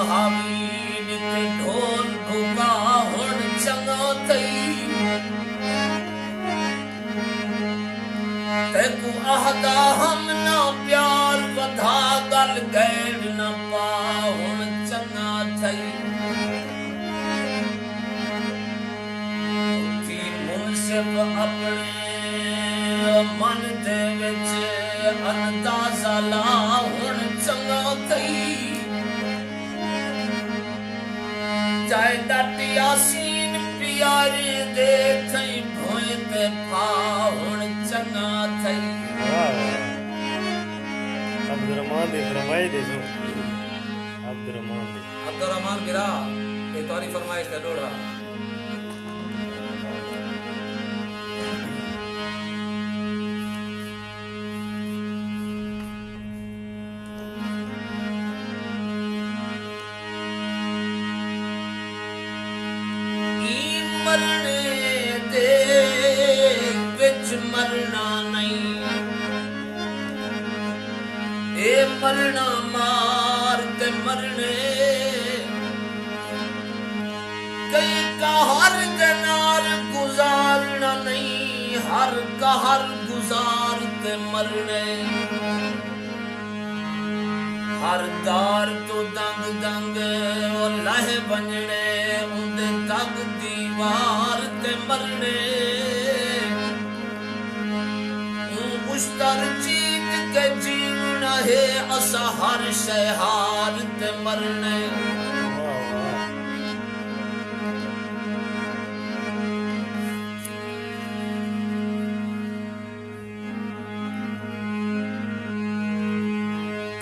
हावी ते ढोल भुगा हुण चङो थई तेकू आहदा हम ना प्यार वधा गल गैर न पा हुण चङा थई थी मुनसिफ अपने मन दे विच अंदाज़ा ला हुण चङा थई चाहे डट यासीन प्यारे दे थई भोए ते फा हुण चङा थई अब्दुर्रहमान दे फरमाए दे जो अब्दुर्रहमान गिरा ये तुम्हारी फरमाइश है डोड़ा मरने दे विच मरना नहीं ए मरना मार ते मरने कई का हर जनार गुजारना नहीं हर का हर गुजार ते मरने हर दार तो दंग दंग और लाहे बनने उन्दे तग दीवार ते मरने मुश्तर जीत के जीवना है असा हर शहार ते मरने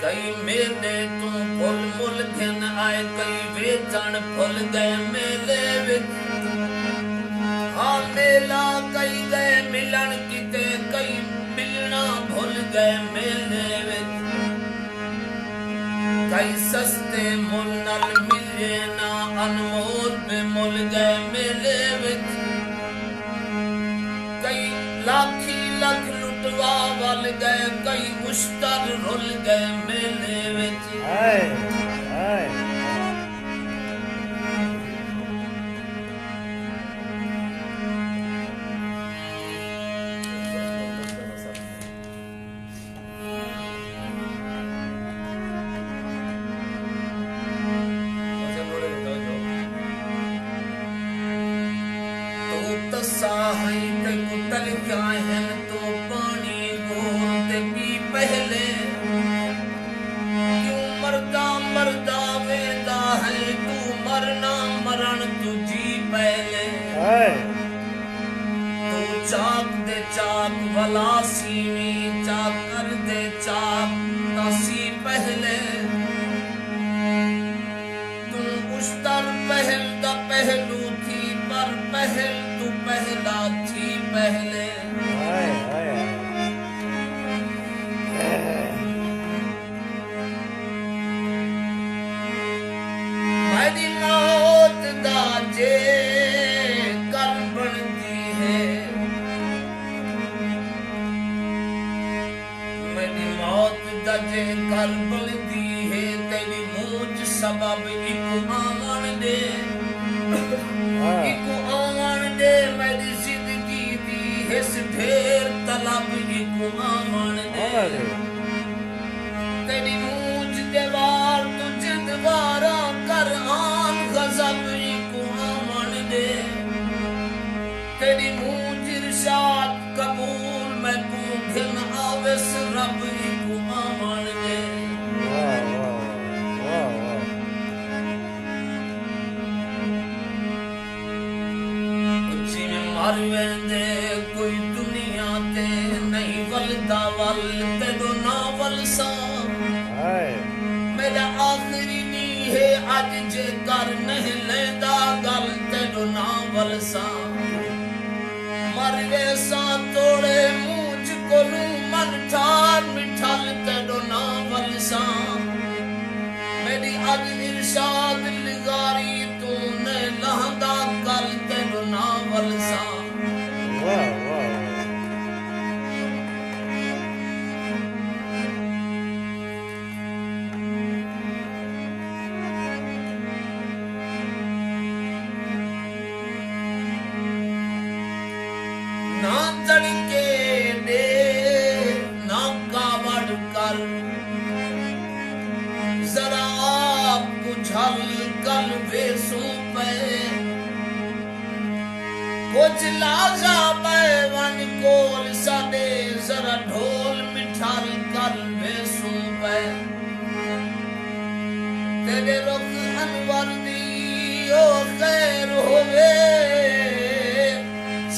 कई मेले तू फुल मुल घिन आए कई वेचण फुल गए मेले विच हाँ मेला कई गए मिलन किते कई मिलना भूल गए मेले विच कई सस्ते मुल नल मिले ना अनमोल पे मुल गए मेले विच कई लाखी लख लुटवा वल गए कई मुश्तर रुल गए मेले विच साही ते कुतल क्या है तो पानी बोलते भी पहले क्यों मरदा मरदा वेदा है तू मरना मरण तुझी पहले तू चाक दे चाक वाला सीवी चाक कर दे चाक तासी पहले तू उस्तर पहल दा पहलू थी पर पहल पहला थी पहले मेरी मौत दा जे कल बनती है मेरी मौत दा जे कल बनती है तेरी मूंछ सबब एक आमन दे मेरी जिंदगी दी हिस ढेर तलब एक आमन दे तेरी मूंछ दीवार तू जिंदवारा कर आन गजब एक आमन दे तेरी मूंछ इरशाद कबूल मैं तू घिन आविस रब एक आमन दे मर वेंदे कोई दुनिया ते नहीं वलदा वल ते दो ना वलसा मेरा आखिरी नी है अज जे कर नहीं लेंदा गल ते दो ना वलसा मर वे सा तोड़े मूंछ कोलू मन ठार मिठल ते दो ना वलसा मेरी अज इरशाद लिगारी तूने लहंदा गल ते दो ना वलसा मिठाल कल बेसू पे कुछ लाजा बैवन कोल सादे जरा ढोल मिठाल कल बेसू पे तेरे रुख अनवर दी ओ खैर होवे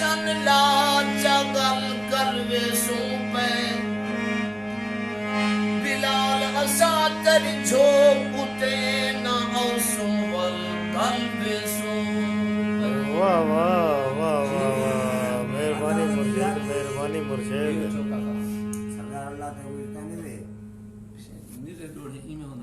चन ला जगल कल बेसू पे बिलाल असा तेरी झोपुते ना औसू वल कल बेसू वाह वाह